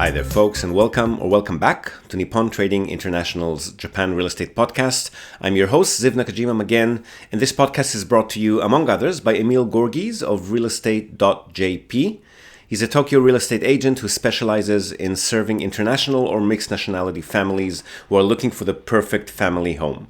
Hi there, folks, and welcome back to Nippon Trading International's Japan Real Estate Podcast. I'm your host, Ziv Nakajima again, and this podcast is brought to you, among others, by Emil Gorgies of realestate.jp. He's a Tokyo real estate agent who specializes in serving international or mixed nationality families who are looking for the perfect family home.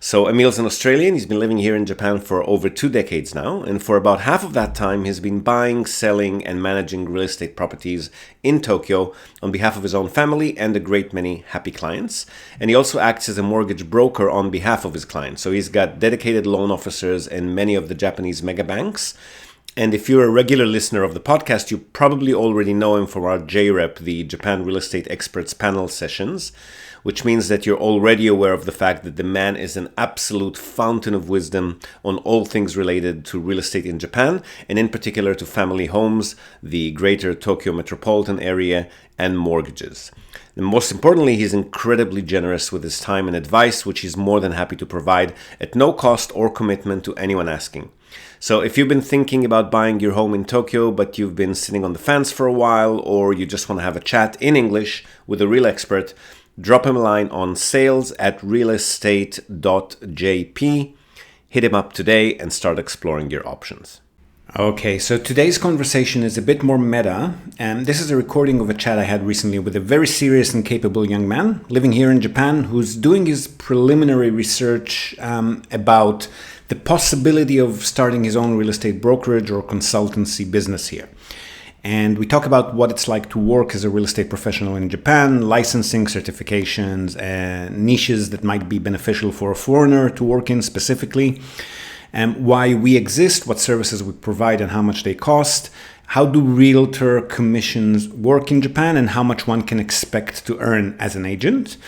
So Emil's an Australian. He's been living here in Japan for over 2 decades now, and for about half of that time, he's been buying, selling, and managing real estate properties in Tokyo on behalf of his own family and a great many happy clients. And he also acts as a mortgage broker on behalf of his clients. So he's got dedicated loan officers in many of the Japanese mega banks. And if you're a regular listener of the podcast, you probably already know him from our JREP, the Japan Real Estate Experts Panel sessions, which means that you're already aware of the fact that the man is an absolute fountain of wisdom on all things related to real estate in Japan, and in particular to family homes, the greater Tokyo metropolitan area, and mortgages. And most importantly, he's incredibly generous with his time and advice, which he's more than happy to provide at no cost or commitment to anyone asking. So if you've been thinking about buying your home in Tokyo, but you've been sitting on the fence for a while, or you just want to have a chat in English with a real expert, drop him a line on sales@realestate.jp. Hit him up today and start exploring your options. Okay, so today's conversation is a bit more meta, and this is a recording of a chat I had recently with a very serious and capable young man living here in Japan who's doing his preliminary research about the possibility of starting his own real estate brokerage or consultancy business here. And we talk about what it's like to work as a real estate professional in Japan, licensing, certifications, and niches that might be beneficial for a foreigner to work in specifically, and why we exist, what services we provide and how much they cost, how do realtor commissions work in Japan, and how much one can expect to earn as an agent.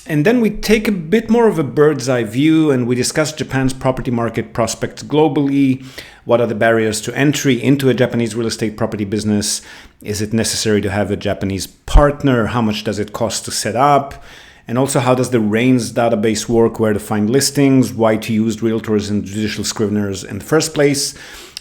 And then we take a bit more of a bird's eye view and we discuss Japan's property market prospects globally. What are the barriers to entry into a Japanese real estate property business? Is it necessary to have a Japanese partner? How much does it cost to set up? And also, how does the RAINS database work? Where to find listings? Why to use realtors and judicial scriveners in the first place?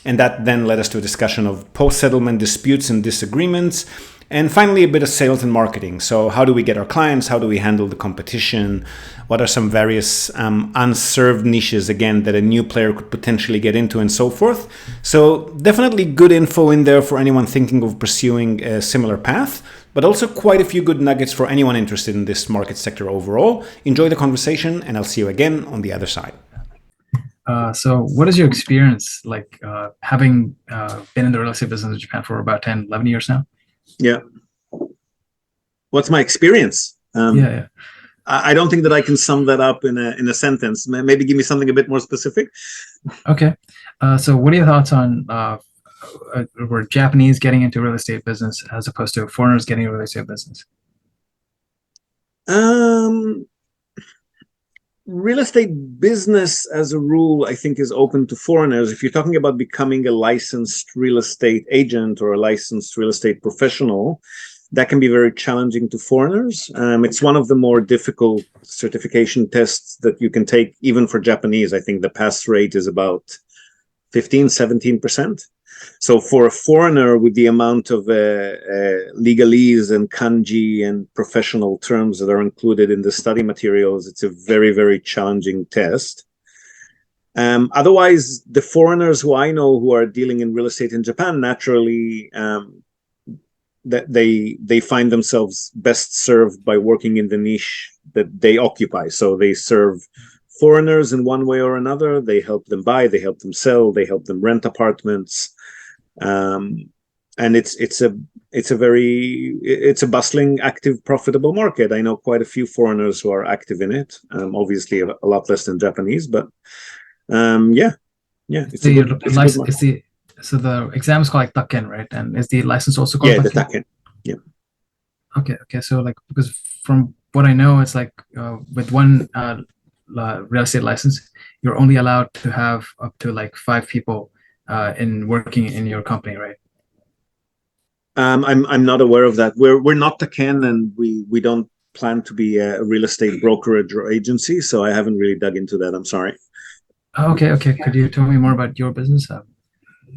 And that then led us to a discussion of post-settlement disputes and disagreements. And finally, a bit of sales and marketing. So how do we get our clients? How do we handle the competition? What are some various unserved niches, again, that a new player could potentially get into and so forth? So definitely good info in there for anyone thinking of pursuing a similar path, but also quite a few good nuggets for anyone interested in this market sector overall. Enjoy the conversation, and I'll see you again on the other side. So what is your experience like having been in the real estate business in Japan for about 10, 11 years now? Yeah. What's my experience? Yeah. I don't think that I can sum that up in a sentence. Maybe give me something a bit more specific. Okay. So what are your thoughts on were Japanese getting into real estate business as opposed to foreigners getting into real estate business? Real estate business, as a rule, I think is open to foreigners. If you're talking about becoming a licensed real estate agent or a licensed real estate professional, that can be very challenging to foreigners. It's one of the more difficult certification tests that you can take, even for Japanese. I think the pass rate is about 15-17%. So for a foreigner, with the amount of legalese and kanji and professional terms that are included in the study materials, it's a very, very challenging test. Otherwise, the foreigners who I know who are dealing in real estate in Japan, naturally, that they find themselves best served by working in the niche that they occupy. So they serve foreigners in one way or another. They help them buy, they help them sell, they help them rent apartments. And it's a bustling, active, profitable market. I know quite a few foreigners who are active in it. Obviously, a lot less than Japanese, but yeah. It's so the exam is called like Takken, right? And is the license also called the Takken? Yeah. Okay. So like, because from what I know, it's like with one real estate license, you're only allowed to have up to like 5 people in working in your company, right? I'm not aware of that. We're not Takken, and we don't plan to be a real estate brokerage or agency, so I haven't really dug into that. I'm sorry. Okay. Could you tell me more about your business?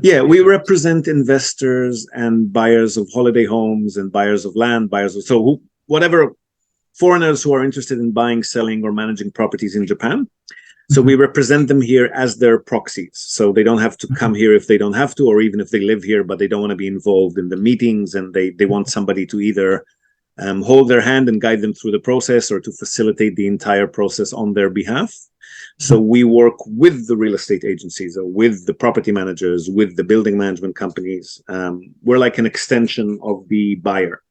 Yeah, we represent investors and buyers of holiday homes and buyers of land, whatever foreigners who are interested in buying, selling, or managing properties in Japan. So we represent them here as their proxies. So they don't have to come here if they don't have to, or even if they live here, but they don't want to be involved in the meetings, and they want somebody to either hold their hand and guide them through the process, or to facilitate the entire process on their behalf. So we work with the real estate agencies, or with the property managers, with the building management companies. We're like an extension of the buyer.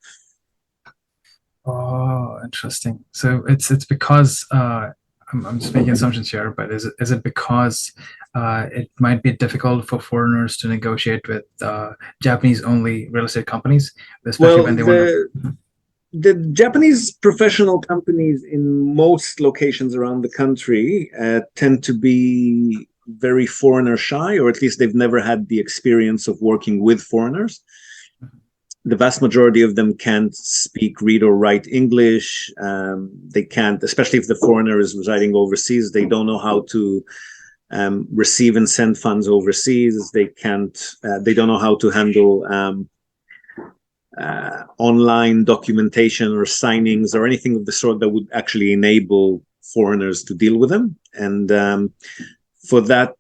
Oh, interesting. So it's because I'm just making assumptions here, but is it because it might be difficult for foreigners to negotiate with Japanese only real estate companies, especially when they want to. The Japanese professional companies in most locations around the country tend to be very foreigner shy, or at least they've never had the experience of working with foreigners. The vast majority of them can't speak, read, or write English. They can't, especially if the foreigner is residing overseas, they don't know how to receive and send funds overseas. They don't know how to handle online documentation or signings or anything of the sort that would actually enable foreigners to deal with them. And for that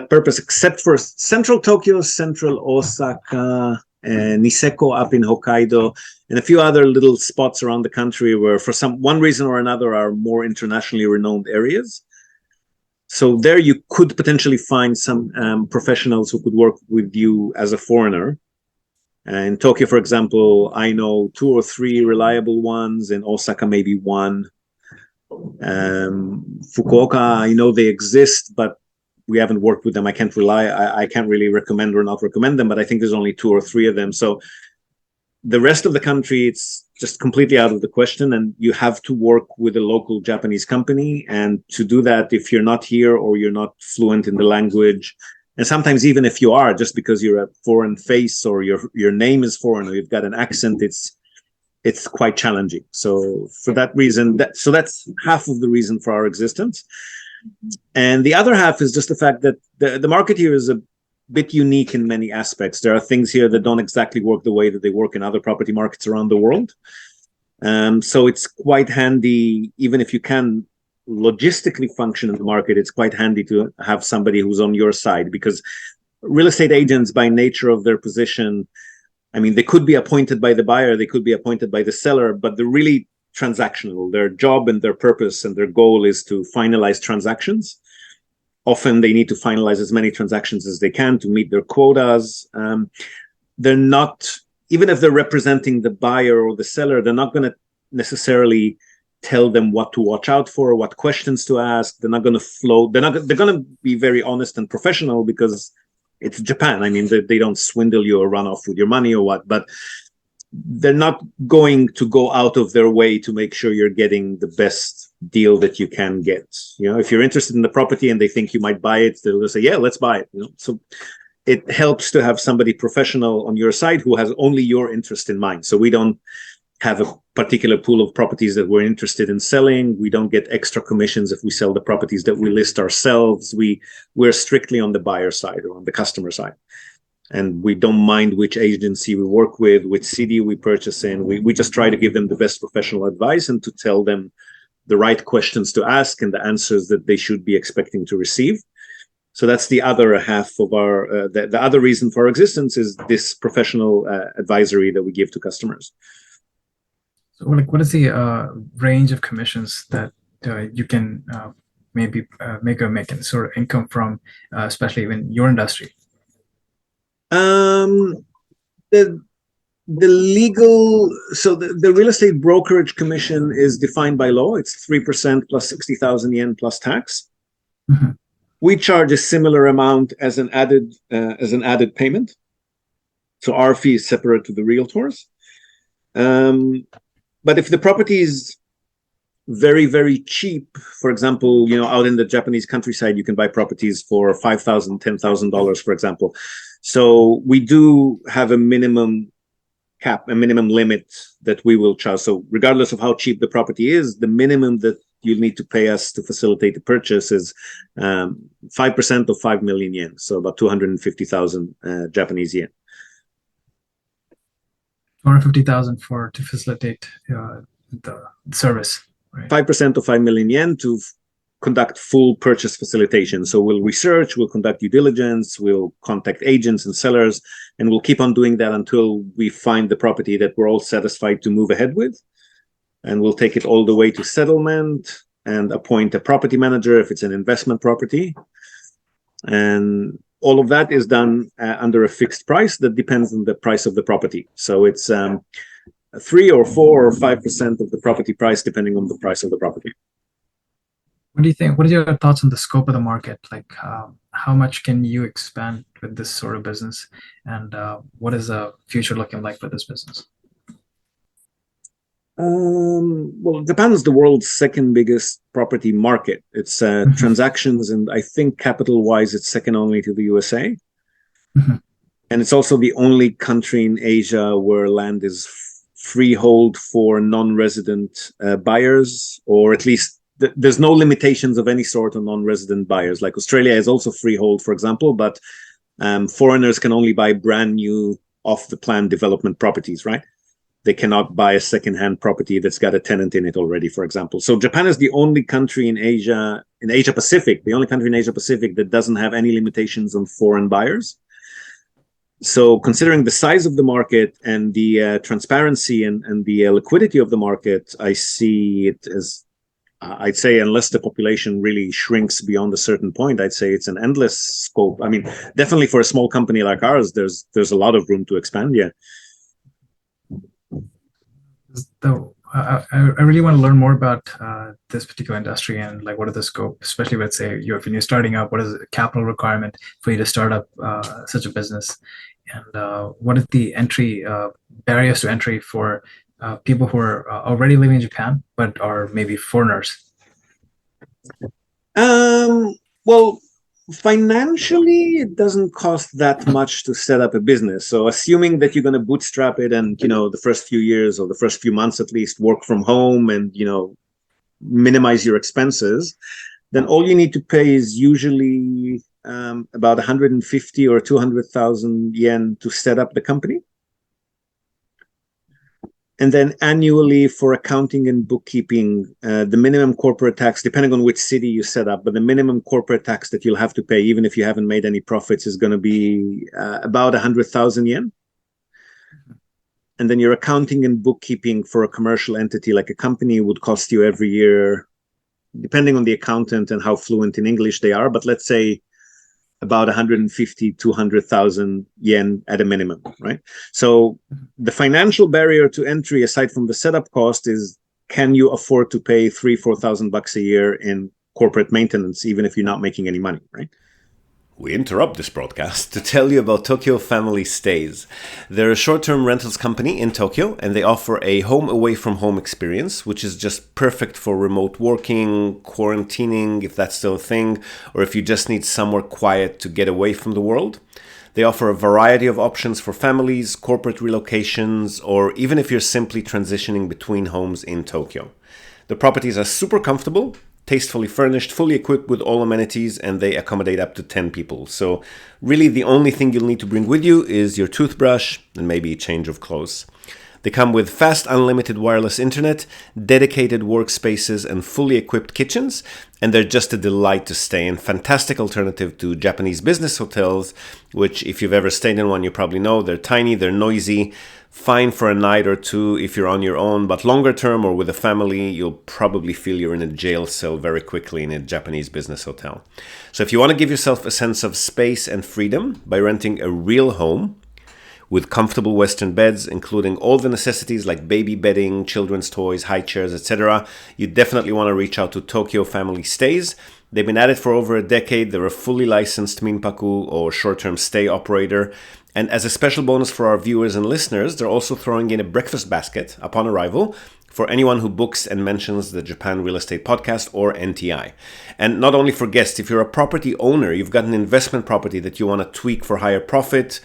purpose, except for central Tokyo, central Osaka, Niseko up in Hokkaido, and a few other little spots around the country where for one reason or another are more internationally renowned areas. So there you could potentially find some professionals who could work with you as a foreigner. In Tokyo, for example, I know 2 or 3 reliable ones. In Osaka, maybe 1. Fukuoka, I know they exist, but we haven't worked with them. I can't really recommend or not recommend them, but I think there's only 2 or 3 of them. So the rest of the country, it's just completely out of the question, and you have to work with a local Japanese company. And to do that, if you're not here or you're not fluent in the language, and sometimes even if you are, just because you're a foreign face or your name is foreign or you've got an accent, it's quite challenging. So for that reason, that's half of the reason for our existence. And the other half is just the fact that the market here is a bit unique in many aspects. There are things here that don't exactly work the way that they work in other property markets around the world. So it's quite handy, even if you can logistically function in the market, it's quite handy to have somebody who's on your side, because real estate agents, by nature of their position, I mean, they could be appointed by the buyer, they could be appointed by the seller, but they're really transactional. Their job and their purpose and their goal is to finalize transactions. Often they need to finalize as many transactions as they can to meet their quotas. They're not, even if they're representing the buyer or the seller, they're not going to necessarily tell them what to watch out for, what questions to ask. They're not going to float. They're going to be very honest and professional, because it's Japan. I mean, they don't swindle you or run off with your money or what, but they're not going to go out of their way to make sure you're getting the best deal that you can get. You know, if you're interested in the property and they think you might buy it, they'll say, yeah, let's buy it. You know, so it helps to have somebody professional on your side who has only your interest in mind. So we don't have a particular pool of properties that we're interested in selling. We don't get extra commissions if we sell the properties that we list ourselves. We're strictly on the buyer side or on the customer side. And we don't mind which agency we work with, which city we purchase in. We just try to give them the best professional advice and to tell them the right questions to ask and the answers that they should be expecting to receive. So that's the other half of our, the other reason for our existence is this professional advisory that we give to customers. So, like, what is the range of commissions that you can maybe make any sort of income from, especially in your industry? The legal, so the real estate brokerage commission is defined by law. It's 3% plus 60,000 yen plus tax. Mm-hmm. We charge a similar amount as an added payment. So our fee is separate to the realtors. But if the property is very, very cheap, for example, you know, out in the Japanese countryside, you can buy properties for $5,000, $10,000, for example. So we do have a minimum cap, a minimum limit that we will charge. So regardless of how cheap the property is, the minimum that you'll need to pay us to facilitate the purchase is 5% of 5 million yen, so about 250,000 Japanese yen. 250,000 to facilitate the service, right? 5% of 5 million yen to conduct full purchase facilitation. So we'll research, we'll conduct due diligence, we'll contact agents and sellers, and we'll keep on doing that until we find the property that we're all satisfied to move ahead with. And we'll take it all the way to settlement and appoint a property manager if it's an investment property. And all of that is done under a fixed price that depends on the price of the property. So it's 3 or 4 or 5% of the property price, depending on the price of the property. What do you think? What are your thoughts on the scope of the market? Like, how much can you expand with this sort of business, and what is the future looking like for this business? Well, Japan is the world's second biggest property market. It's transactions, and I think capital-wise, it's second only to the USA. And it's also the only country in Asia where land is freehold for non-resident buyers, or at least there's no limitations of any sort on non-resident buyers. Like Australia is also freehold, for example, but foreigners can only buy brand new off-the-plan development properties, right? They cannot buy a second-hand property that's got a tenant in it already, for example. So Japan is the only country in Asia Pacific, the only country in Asia Pacific that doesn't have any limitations on foreign buyers. So considering the size of the market and the transparency and the liquidity of the market, I see it as, I'd say, unless the population really shrinks beyond a certain point, I'd say it's an endless scope. I mean, definitely for a small company like ours, there's a lot of room to expand. Yeah. So I really want to learn more about this particular industry, and like, what are the scope, especially let's say when you're starting up, what is the capital requirement for you to start up such a business, and what is the barriers to entry for people who are already living in Japan but are maybe foreigners? Well, financially, it doesn't cost that much to set up a business. So assuming that you're going to bootstrap it and, the first few years or the first few months at least work from home and, minimize your expenses, then all you need to pay is usually about 150 or 200,000 yen to set up the company. And then annually for accounting and bookkeeping, the minimum corporate tax, depending on which city you set up, but the minimum corporate tax that you'll have to pay, even if you haven't made any profits, is going to be about 100,000 yen. And then your accounting and bookkeeping for a commercial entity like a company would cost you every year, depending on the accountant and how fluent in English they are, but let's say about 150, 200,000 yen at a minimum, right? So the financial barrier to entry, aside from the setup cost, is can you afford to pay $3,000-4,000 a year in corporate maintenance, even if you're not making any money, right? We interrupt this broadcast to tell you about Tokyo Family Stays. They're a short-term rentals company in Tokyo, and they offer a home away from home experience, which is just perfect for remote working, quarantining, if that's still a thing, or if you just need somewhere quiet to get away from the world. They offer a variety of options for families, corporate relocations, or even if you're simply transitioning between homes in Tokyo. The properties are super comfortable, tastefully furnished, fully equipped with all amenities, and they accommodate up to 10 people. So really the only thing you'll need to bring with you is your toothbrush and maybe a change of clothes. They come with fast unlimited wireless internet, dedicated workspaces, and fully equipped kitchens, and they're just a delight to stay in. Fantastic alternative to Japanese business hotels, which if you've ever stayed in one, you probably know they're tiny, they're noisy, fine for a night or two if you're on your own, but longer term or with a family, you'll probably feel you're in a jail cell very quickly in a Japanese business hotel. So if you want to give yourself a sense of space and freedom by renting a real home with comfortable Western beds, including all the necessities like baby bedding, children's toys, high chairs, etc., you definitely want to reach out to Tokyo Family Stays. They've been at it for over a decade. They're a fully licensed minpaku or short-term stay operator. And as a special bonus for our viewers and listeners, they're also throwing in a breakfast basket upon arrival for anyone who books and mentions the Japan Real Estate Podcast or NTI. And not only for guests, if you're a property owner, you've got an investment property that you want to tweak for higher profit,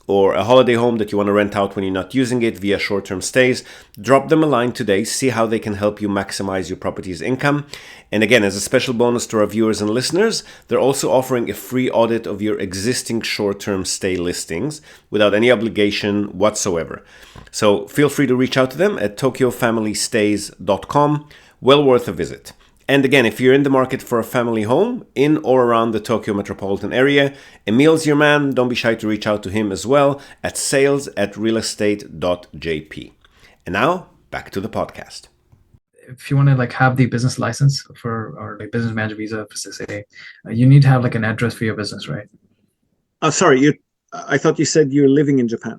or a holiday home that you want to rent out when you're not using it via short-term stays, drop them a line today, see how they can help you maximize your property's income. And again, as a special bonus to our viewers and listeners, they're also offering a free audit of your existing short-term stay listings without any obligation whatsoever. So feel free to reach out to them at tokyofamilystays.com. Well worth a visit. And again, if you're in the market for a family home in or around the Tokyo metropolitan area, Emil's your man. Don't be shy to reach out to him as well at sales@realestate.jp. And now, back to the podcast. If you want to like have the business license or like business manager visa for say, you need to have like an address for your business, right? Sorry, I thought you said you're living in Japan.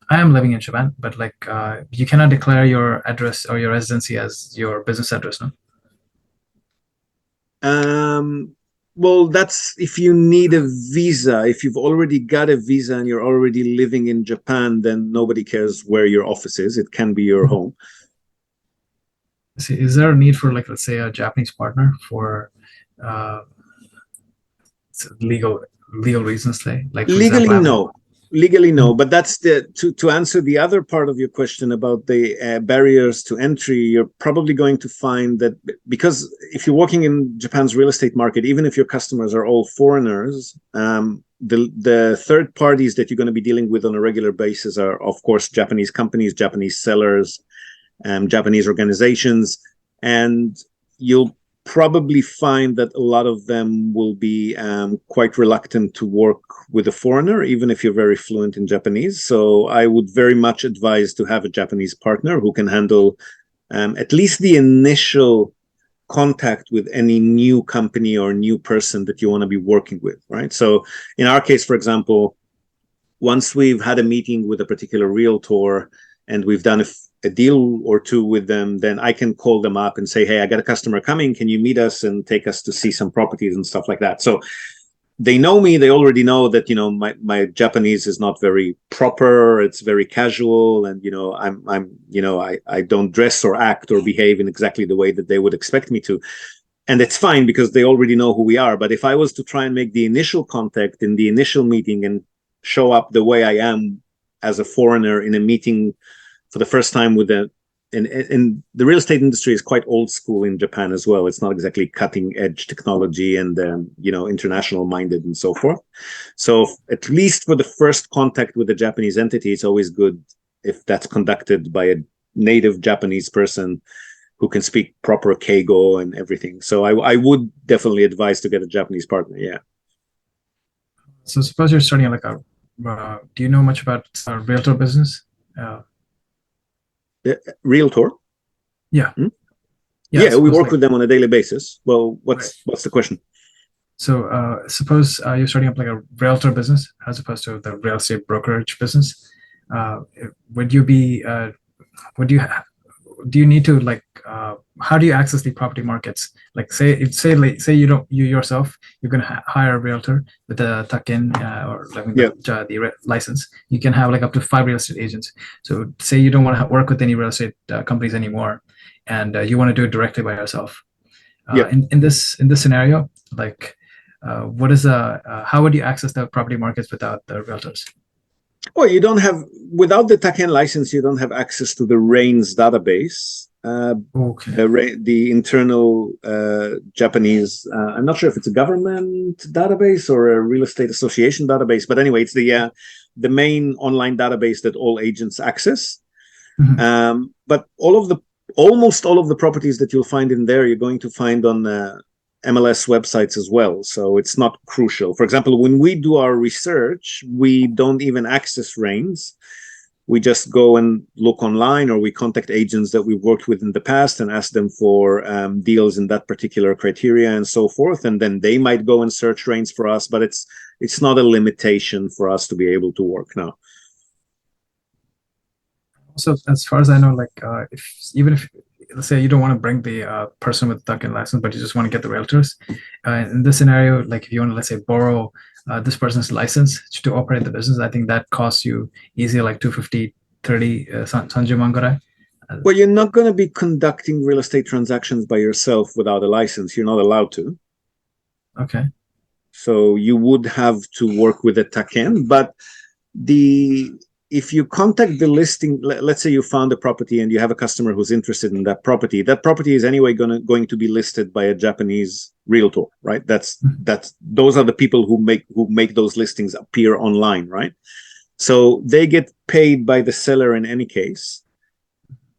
I am living in Japan, but like you cannot declare your address or your residency as your business address, no? Well, that's if you need a visa. If you've already got a visa and you're already living in Japan, then nobody cares where your office is. It can be your home. See, is there a need for like, let's say, a Japanese partner for legal reasons, like for Legally, example, no. Legally, no. But that's to answer the other part of your question about the barriers to entry. You're probably going to find that because if you're working in Japan's real estate market, even if your customers are all foreigners, the third parties that you're going to be dealing with on a regular basis are, of course, Japanese companies, Japanese sellers, Japanese organizations, and you'll probably find that a lot of them will be quite reluctant to work with a foreigner, even if you're very fluent in Japanese. So I would very much advise to have a Japanese partner who can handle at least the initial contact with any new company or new person that you want to be working with, right? So in our case, for example, once we've had a meeting with a particular realtor and we've done a deal or two with them, then I can call them up and say, hey, I got a customer coming. Can you meet us and take us to see some properties and stuff like that? So they know me. They already know that, my Japanese is not very proper. It's very casual. And, I don't dress or act or behave in exactly the way that they would expect me to. And it's fine because they already know who we are. But if I was to try and make the initial contact in the initial meeting and show up the way I am as a foreigner in a meeting for the first time with and the real estate industry is quite old school in Japan as well. It's not exactly cutting edge technology and, international minded and so forth. So at least for the first contact with the Japanese entity, it's always good if that's conducted by a native Japanese person who can speak proper Keigo and everything. So I would definitely advise to get a Japanese partner. Yeah. So suppose you're starting like do you know much about realtor business? Realtor? Yeah. Yeah, we work with them on a daily basis. Well, what's the question? So suppose you're starting up like a realtor business as opposed to the real estate brokerage business. Would you be? Do you need to like? How do you access the property markets? Like say you yourself you're going to hire a realtor with a tuck-in or like the license. You can have like up to 5 real estate agents. So say you don't want to work with any real estate companies anymore, and you want to do it directly by yourself. In this scenario, like what is how would you access the property markets without the realtors? Well, without the tuck-in license, you don't have access to the RAINS database. The internal Japanese, I'm not sure if it's a government database or a real estate association database, but anyway, it's the main online database that all agents access. Mm-hmm. But almost all of the properties that you'll find in there, you're going to find on MLS websites as well. So it's not crucial. For example, when we do our research, we don't even access RAINS. We just go and look online, or we contact agents that we've worked with in the past and ask them for deals in that particular criteria and so forth. And then they might go and search RAINS for us, but it's not a limitation for us to be able to work now. So as far as I know, like even if let's say you don't want to bring the person with the tuck-in license, but you just want to get the realtors. In this scenario, like if you want to, let's say, borrow this person's license to operate the business, I think that costs you easily like 250, 30 sanjuman. Well, you're not going to be conducting real estate transactions by yourself without a license. You're not allowed to. Okay. So you would have to work with a tuck-in, but if you contact the listing, let's say you found a property and you have a customer who's interested in that property is anyway going to be listed by a Japanese realtor, right? Those are the people who make those listings appear online, right? So they get paid by the seller in any case,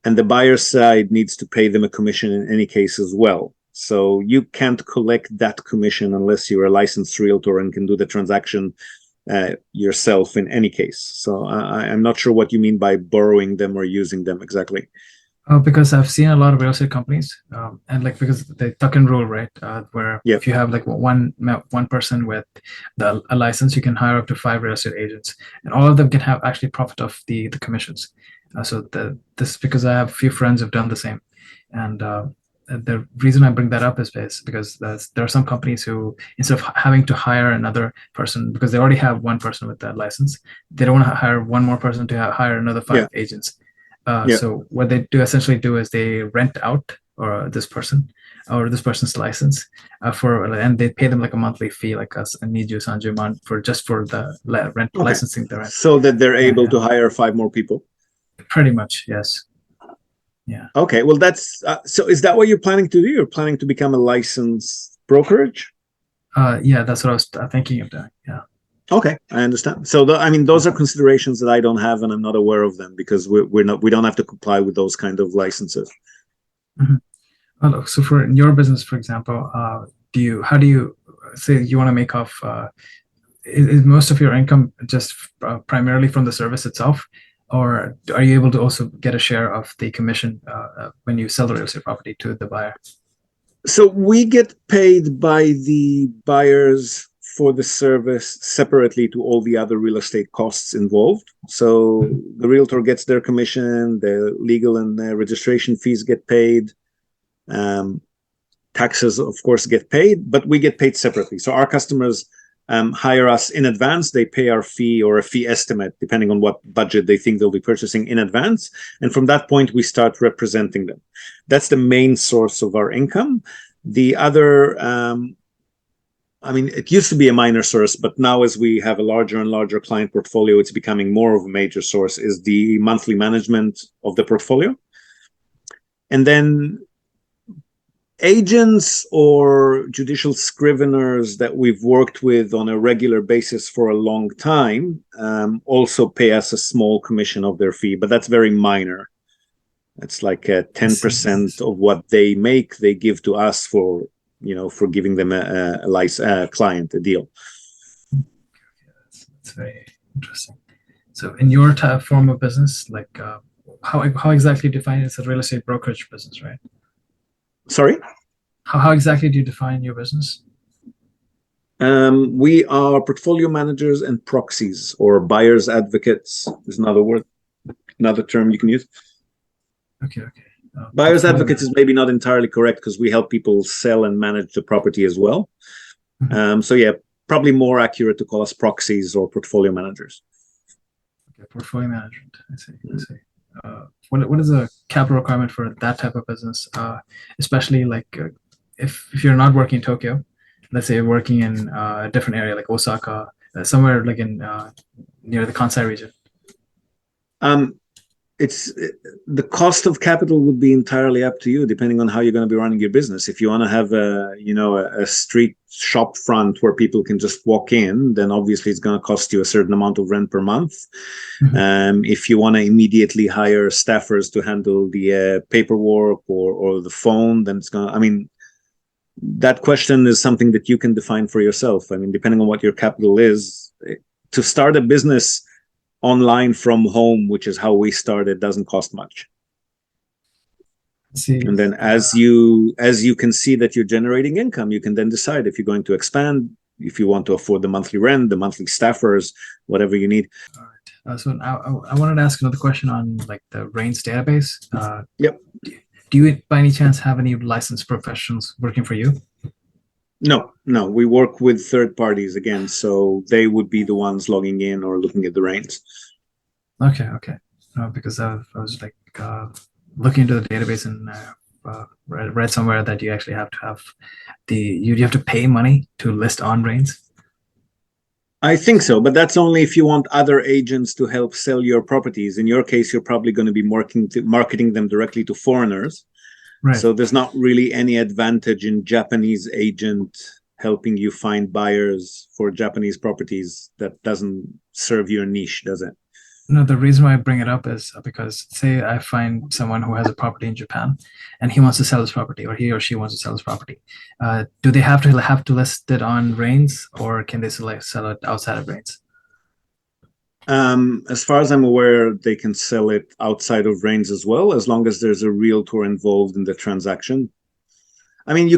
and the buyer side needs to pay them a commission in any case as well. So you can't collect that commission unless you're a licensed realtor and can do the transaction yourself in any case. So I'm not sure what you mean by borrowing them or using them exactly. Because I've seen a lot of real estate companies, and like because the tuck-in rule, right? Where if you have like one person with a license, you can hire up to 5 real estate agents, and all of them can have actually profit off the commissions. So this because I have a few friends who've done the same, and the reason I bring that up is because there are some companies who, instead of having to hire another person because they already have one person with that license, they don't want to hire one more person to hire another 5 agents. So what they essentially do is they rent out this person or this person's license and they pay them like a monthly fee, like a Niju Sanjuman for the licensing the rent. So that they're able to hire 5 more people. Pretty much, yes. Yeah. Okay. Well, that's so. Is that what you're planning to do? You're planning to become a licensed brokerage? Yeah, that's what I was thinking of doing. Yeah. Okay, I understand. So, those are considerations that I don't have, and I'm not aware of them because we don't have to comply with those kind of licenses. Mm-hmm. Well, so for your business, for example, how do you say you want to make off? Is most of your income just primarily from the service itself, or are you able to also get a share of the commission when you sell the real estate property to the buyer? So we get paid by the buyers for the service separately to all the other real estate costs involved. So the realtor gets their commission, the legal and registration fees get paid, taxes of course get paid, but we get paid separately. So our customers hire us in advance. They pay our fee or a fee estimate depending on what budget they think they'll be purchasing in advance, and from that point we start representing them. That's the main source of our income. The other it used to be a minor source, but now as we have a larger and larger client portfolio, it's becoming more of a major source, is the monthly management of the portfolio. And then agents or judicial scriveners that we've worked with on a regular basis for a long time also pay us a small commission of their fee, but that's very minor. It's like 10% of what they make, they give to us for giving them a client a deal. That's very interesting. So in your form of business, like how exactly do you define it as a real estate brokerage business, right? Sorry? How exactly do you define your business? We are portfolio managers and proxies, or buyer's advocates is another term you can use. Okay. Buyer's advocates is maybe not entirely correct because we help people sell and manage the property as well. Mm-hmm. So yeah, probably more accurate to call us proxies or portfolio managers. Okay, portfolio management. I see. What is the capital requirement for that type of business? Especially like if you're not working in Tokyo, let's say you're working in a different area like Osaka, somewhere like in near the Kansai region. The cost of capital would be entirely up to you, depending on how you're going to be running your business. If you want to have a street shop front where people can just walk in, then obviously it's going to cost you a certain amount of rent per month. Mm-hmm. If you want to immediately hire staffers to handle the paperwork or the phone, then it's going to, that question is something that you can define for yourself. Depending on what your capital is, to start a business online from home, which is how we started, doesn't cost much. See, and then as you can see that you're generating income, you can then decide if you're going to expand, if you want to afford the monthly rent, the monthly staffers, whatever you need. All right. So I wanted to ask another question on like the RAINS database. Yep. Do you by any chance have any licensed professionals working for you? No, we work with third parties again, so they would be the ones logging in or looking at the RAINS. Okay. Because I was like looking into the database and read somewhere that you actually have to have you have to pay money to list on RAINS. I think so, but that's only if you want other agents to help sell your properties. In your case, you're probably going to be marketing them directly to foreigners. Right. So there's not really any advantage in Japanese agent helping you find buyers for Japanese properties. That doesn't serve your niche, does it? No, the reason why I bring it up is because say I find someone who has a property in Japan and he wants to sell his property, or he or she wants to sell his property. Do they have to list it on Reigns, or can they sell it outside of Reigns? As far as I'm aware, they can sell it outside of Reigns as well, as long as there's a realtor involved in the transaction. I mean,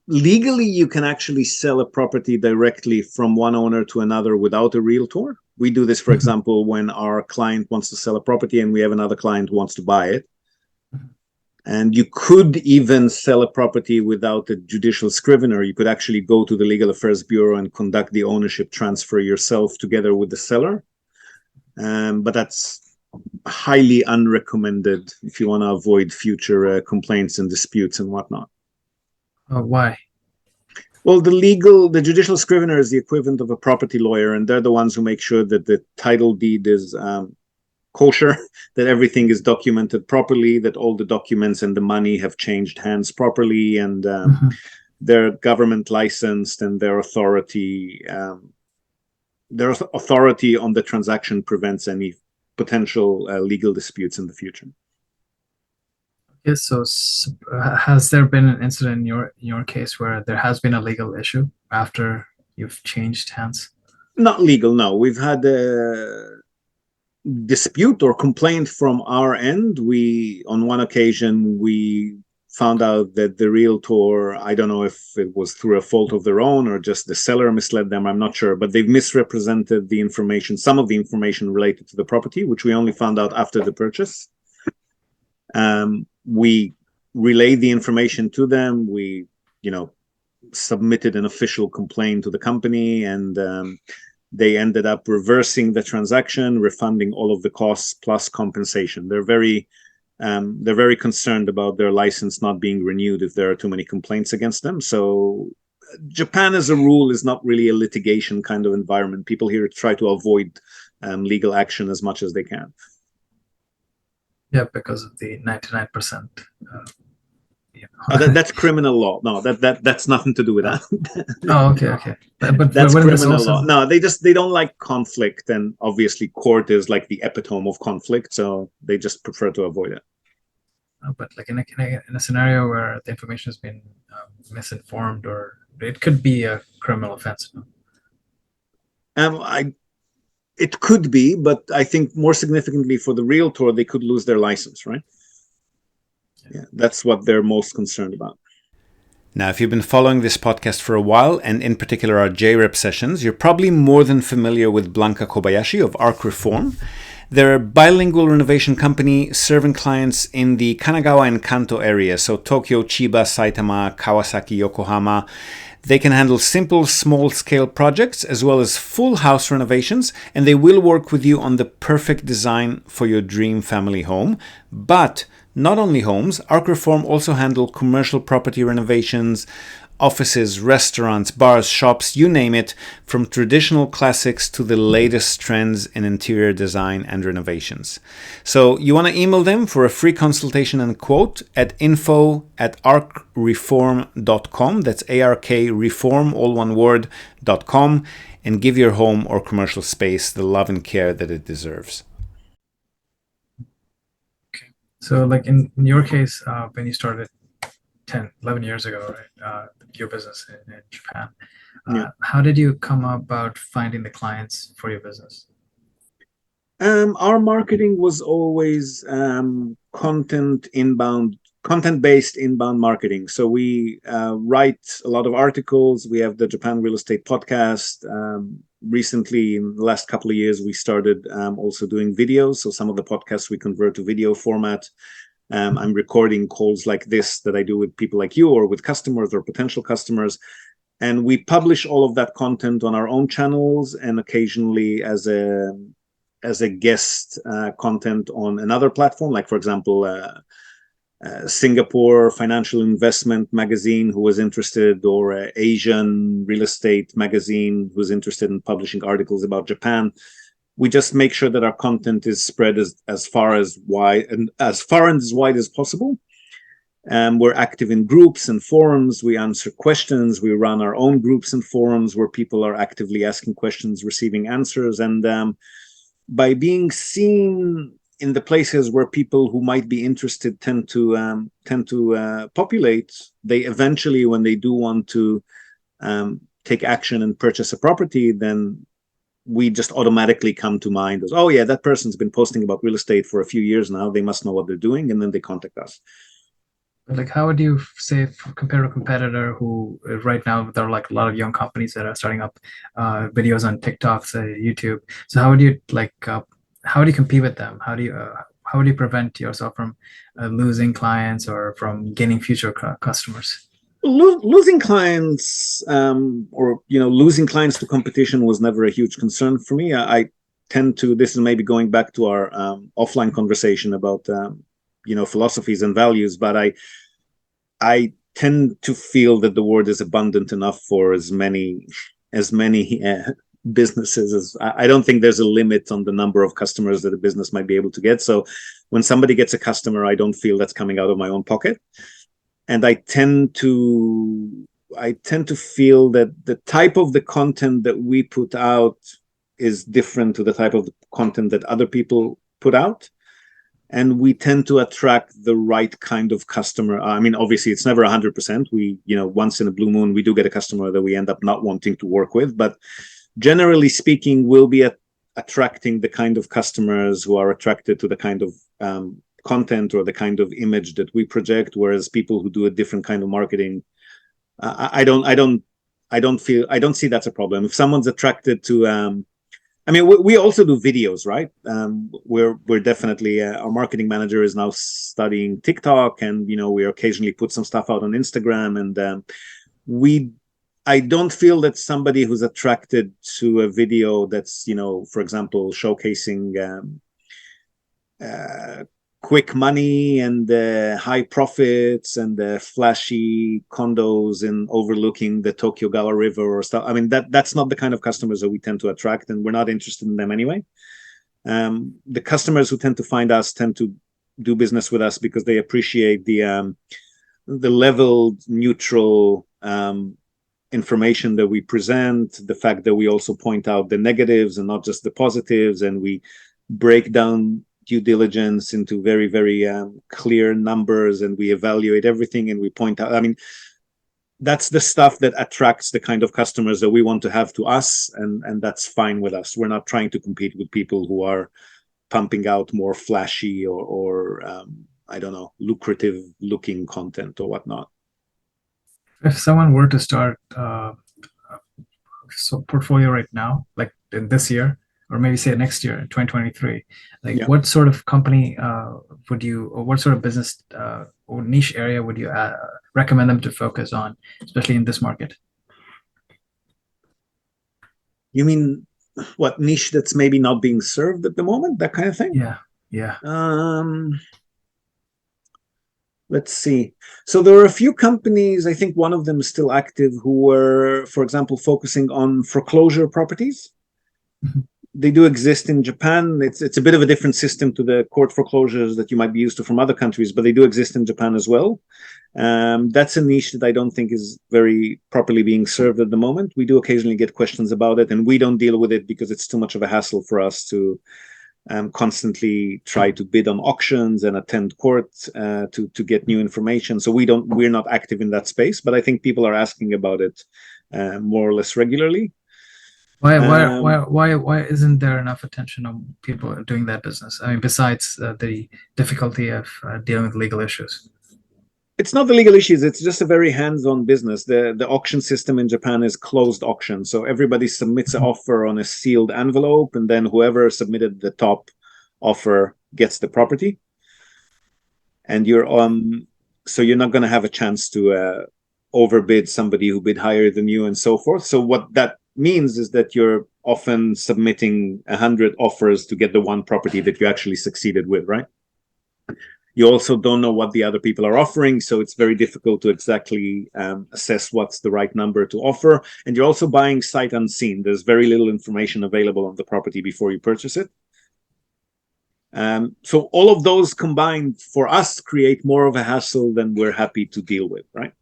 legally, you can actually sell a property directly from one owner to another without a realtor. We do this, for example, when our client wants to sell a property and we have another client who wants to buy it. And you could even sell a property without a judicial scrivener. You could actually go to the Legal Affairs Bureau and conduct the ownership transfer yourself together with the seller. But that's highly unrecommended if you want to avoid future complaints and disputes and whatnot. Why? Well, the judicial scrivener is the equivalent of a property lawyer, and they're the ones who make sure that the title deed is kosher, that everything is documented properly, that all the documents and the money have changed hands properly, and they're government licensed, and their authority on the transaction prevents any potential legal disputes in the future. Yes. So, has there been an incident in your case where there has been a legal issue after you've changed hands? Not legal, no. We've had a dispute or complaint from our end. On one occasion, we found out that the realtor, I don't know if it was through a fault of their own or just the seller misled them, I'm not sure, but they've misrepresented the information, some of the information related to the property, which we only found out after the purchase. We relayed the information to them. We, submitted an official complaint to the company, and they ended up reversing the transaction, refunding all of the costs plus compensation. They're very concerned about their license not being renewed if there are too many complaints against them. So Japan, as a rule, is not really a litigation kind of environment. People here try to avoid legal action as much as they can. Yeah, because of the 99%. That's criminal law. No, that's nothing to do with that. Oh, okay. But that's criminal law. No, they don't like conflict, and obviously court is like the epitome of conflict, so they just prefer to avoid it. But like in a scenario where the information has been misinformed, or it could be a criminal offense. It could be, but I think more significantly for the realtor, they could lose their license, right? Yeah, that's what they're most concerned about. Now, if you've been following this podcast for a while, and in particular our JREP sessions, you're probably more than familiar with Blanca Kobayashi of Arc Reform. They're a bilingual renovation company serving clients in the Kanagawa and Kanto area, so Tokyo, Chiba, Saitama, Kawasaki, Yokohama. They can handle simple, small-scale projects as well as full house renovations, and they will work with you on the perfect design for your dream family home. But not only homes, Arc Reform also handle commercial property renovations, offices, restaurants, bars, shops, you name it, from traditional classics to the latest trends in interior design and renovations. So you want to email them for a free consultation and quote at info@arcreform.com. That's ARK reform, all one word, .com, and give your home or commercial space the love and care that it deserves. Okay. So like in your case, when you started 11 years ago, right, your business in Japan, how did you come about finding the clients for your business? Our marketing was always content-based inbound marketing. So we write a lot of articles. We have the Japan Real Estate Podcast. Recently, in the last couple of years, we started also doing videos. So some of the podcasts we convert to video format. I'm recording calls like this that I do with people like you or with customers or potential customers. And we publish all of that content on our own channels and occasionally as a guest content on another platform. Like, for example, Singapore Financial Investment magazine who was interested, or an Asian real estate magazine who was interested in publishing articles about Japan. We just make sure that our content is spread as far and as wide as possible. We're active in groups and forums. We answer questions. We run our own groups and forums where people are actively asking questions, receiving answers. And by being seen in the places where people who might be interested tend to populate, they eventually, when they do want to take action and purchase a property, then we just automatically come to mind as, oh yeah, that person's been posting about real estate for a few years now. They must know what they're doing, and then they contact us. Like, how would you say compare to a competitor who right now there are like a lot of young companies that are starting up videos on TikTok, say YouTube. So how would you how do you compete with them? How do you prevent yourself from losing clients or from gaining future customers? Losing clients, or losing clients to competition was never a huge concern for me. I tend to, this is maybe going back to our offline conversation about philosophies and values, but I tend to feel that the world is abundant enough for as many businesses as I don't think there's a limit on the number of customers that a business might be able to get. So when somebody gets a customer, I don't feel that's coming out of my own pocket. And I tend to feel that the type of the content that we put out is different to the type of the content that other people put out. And we tend to attract the right kind of customer. I mean, obviously, it's never 100%. We, once in a blue moon, we do get a customer that we end up not wanting to work with. But generally speaking, we'll be attracting the kind of customers who are attracted to the kind of content or the kind of image that we project. Whereas people who do a different kind of marketing, I don't see that's a problem. If someone's attracted to, I mean, we also do videos, right? We're definitely, our marketing manager is now studying TikTok, and we occasionally put some stuff out on Instagram, and I don't feel that somebody who's attracted to a video that's for example showcasing quick money and high profits and flashy condos in overlooking the Tokyo Gawa River or stuff. I mean, that's not the kind of customers that we tend to attract, and we're not interested in them anyway. The customers who tend to find us tend to do business with us because they appreciate the leveled, neutral information that we present, the fact that we also point out the negatives and not just the positives, and we break down due diligence into very, very clear numbers, and we evaluate everything, and we point out, I mean, that's the stuff that attracts the kind of customers that we want to have to us, and that's fine with us. We're not trying to compete with people who are pumping out more flashy or I don't know, lucrative looking content or whatnot. If someone were to start portfolio right now, like in this year, or maybe say next year, 2023, what sort of company would you, or what sort of business or niche area would you recommend them to focus on, especially in this market? You mean what, niche that's maybe not being served at the moment, that kind of thing? Yeah. Let's see. So there are a few companies, I think one of them is still active, who were, for example, focusing on foreclosure properties. Mm-hmm. They do exist in Japan. It's a bit of a different system to the court foreclosures that you might be used to from other countries, but they do exist in Japan as well. That's a niche that I don't think is very properly being served at the moment. We do occasionally get questions about it, and we don't deal with it because it's too much of a hassle for us to constantly try to bid on auctions and attend court to get new information. So we're not active in that space, but I think people are asking about it more or less regularly. Why isn't there enough attention on people doing that business? I mean, besides the difficulty of dealing with legal issues. It's not the legal issues. It's just a very hands-on business. The auction system in Japan is closed auction. So everybody submits an offer on a sealed envelope, and then whoever submitted the top offer gets the property. And so you're not going to have a chance to overbid somebody who bid higher than you and so forth. So what that means is that you're often submitting 100 offers to get the one property that you actually succeeded with, right? You also don't know what the other people are offering, so it's very difficult to exactly assess what's the right number to offer. And you're also buying sight unseen. There's very little information available on the property before you purchase it. So all of those combined for us create more of a hassle than we're happy to deal with, right?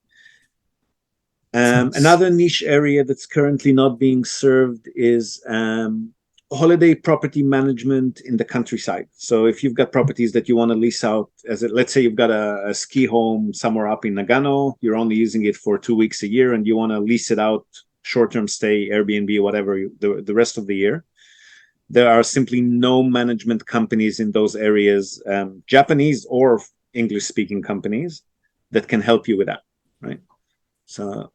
Another niche area that's currently not being served is holiday property management in the countryside. So if you've got properties that you want to lease out, let's say you've got a ski home somewhere up in Nagano, you're only using it for 2 weeks a year, and you want to lease it out, short-term stay, Airbnb, whatever, the rest of the year. There are simply no management companies in those areas, Japanese or English-speaking companies, that can help you with that, right? So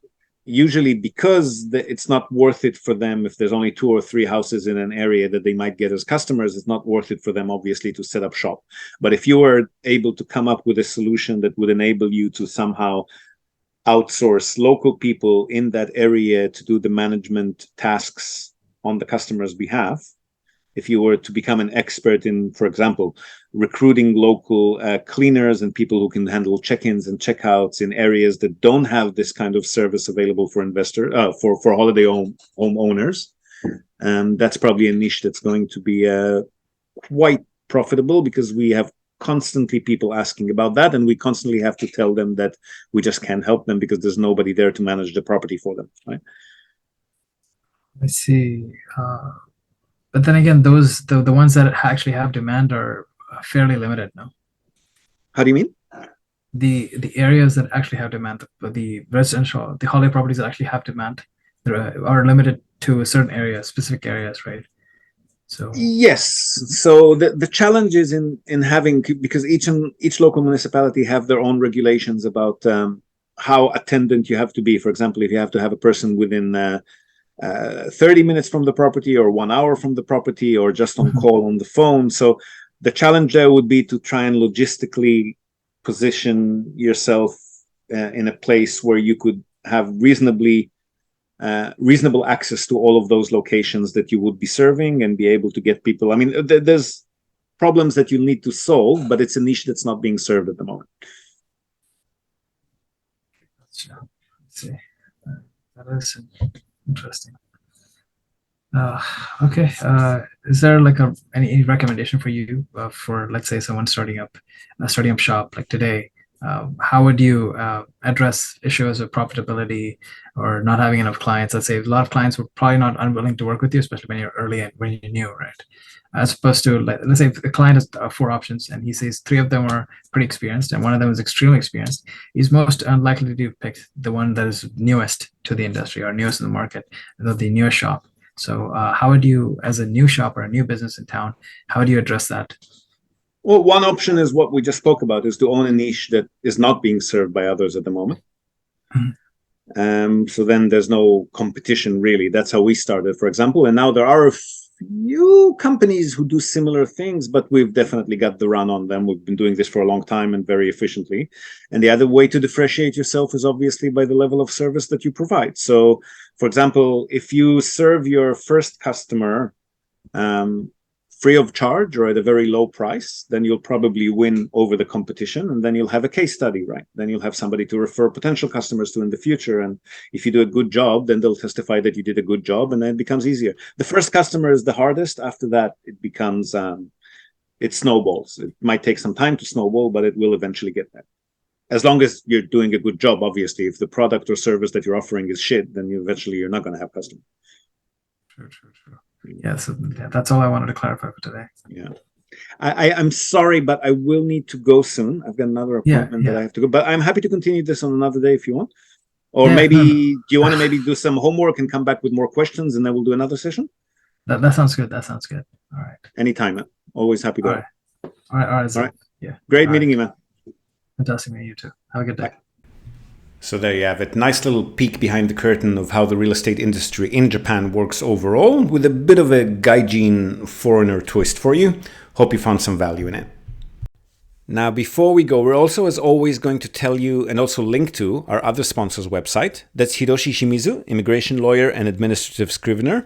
usually because it's not worth it for them, if there's only 2 or 3 houses in an area that they might get as customers, it's not worth it for them, obviously, to set up shop. But if you were able to come up with a solution that would enable you to somehow outsource local people in that area to do the management tasks on the customer's behalf, if you were to become an expert in, for example, recruiting local cleaners and people who can handle check-ins and check-outs in areas that don't have this kind of service available for for holiday home owners, that's probably a niche that's going to be quite profitable, because we have constantly people asking about that, and we constantly have to tell them that we just can't help them because there's nobody there to manage the property for them, right? I see. But then again, the ones that actually have demand are fairly limited now. How do you mean? The areas that actually have demand, the residential, the holiday properties that actually have demand, are limited to certain areas, specific areas, right? So yes. So the challenge is in having, because each local municipality have their own regulations about how attendant you have to be. For example, if you have to have a person within 30 minutes from the property, or 1 hour from the property, or just on call on the phone. So the challenge there would be to try and logistically position yourself in a place where you could have reasonable access to all of those locations that you would be serving, and be able to get people. I mean, there's problems that you need to solve, but it's a niche that's not being served at the moment. let's see. That is interesting. Okay. Is there like any recommendation for you for, let's say, someone starting up shop like today? How would you address issues of profitability or not having enough clients? Let's say a lot of clients were probably not unwilling to work with you, especially when you're early and when you're new, right? As opposed to, let's say a client has 4 options and he says 3 of them are pretty experienced and 1 of them is extremely experienced. He's most unlikely to pick the one that is newest to the industry or newest in the market, the newest shop. So how would you, as a new shop or a new business in town, how do you address that? Well, one option is what we just spoke about, is to own a niche that is not being served by others at the moment. So then there's no competition, really. That's how we started, for example. And now there are a few companies who do similar things, but we've definitely got the run on them. We've been doing this for a long time and very efficiently. And the other way to differentiate yourself is obviously by the level of service that you provide. So, for example, if you serve your first customer free of charge or at a very low price, then you'll probably win over the competition, and then you'll have a case study, right? Then you'll have somebody to refer potential customers to in the future, and if you do a good job, then they'll testify that you did a good job, and then it becomes easier. The first customer is the hardest. After that, it becomes it snowballs. It might take some time to snowball, but it will eventually get there, as long as you're doing a good job. Obviously, if the product or service that you're offering is shit, then you're not going to have customers. True. Yeah, so that's all I wanted to clarify for today. Yeah. I'm sorry, but I will need to go soon. I've got another appointment that I have to go. But I'm happy to continue this on another day if you want. Or maybe, do you want to maybe do some homework and come back with more questions, and then we'll do another session? That sounds good. That sounds good. All right. Anytime, man. Always happy to. All right. Yeah. Great meeting you, man. Fantastic meeting you too. Have a good day. Bye. So there you have it. Nice little peek behind the curtain of how the real estate industry in Japan works overall, with a bit of a gaijin foreigner twist for you. Hope you found some value in it. Now, before we go, we're also, as always, going to tell you and also link to our other sponsor's website. That's Hiroshi Shimizu, immigration lawyer and administrative scrivener.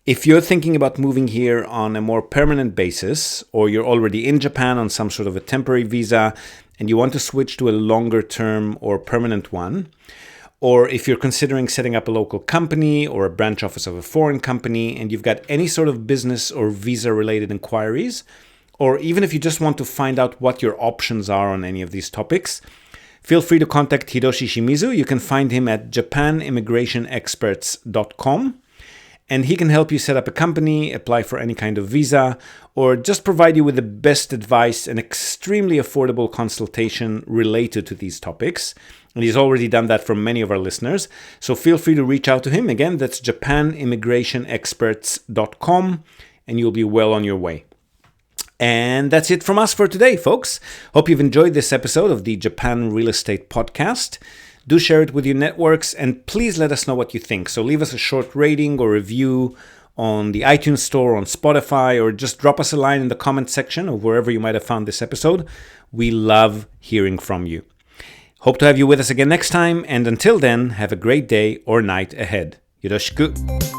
If you're thinking about moving here on a more permanent basis, or you're already in Japan on some sort of a temporary visa and you want to switch to a longer term or permanent one, or if you're considering setting up a local company or a branch office of a foreign company and you've got any sort of business or visa related inquiries, or even if you just want to find out what your options are on any of these topics, feel free to contact Hiroshi Shimizu. You can find him at japanimmigrationexperts.com. And he can help you set up a company, apply for any kind of visa, or just provide you with the best advice and extremely affordable consultation related to these topics. And he's already done that for many of our listeners. So feel free to reach out to him. Again, that's japanimmigrationexperts.com, and you'll be well on your way. And that's it from us for today, folks. Hope you've enjoyed this episode of the Japan Real Estate Podcast. Do share it with your networks, and please let us know what you think. So leave us a short rating or review on the iTunes Store, on Spotify, or just drop us a line in the comment section of wherever you might have found this episode. We love hearing from you. Hope to have you with us again next time, and until then, have a great day or night ahead. Yoroshiku.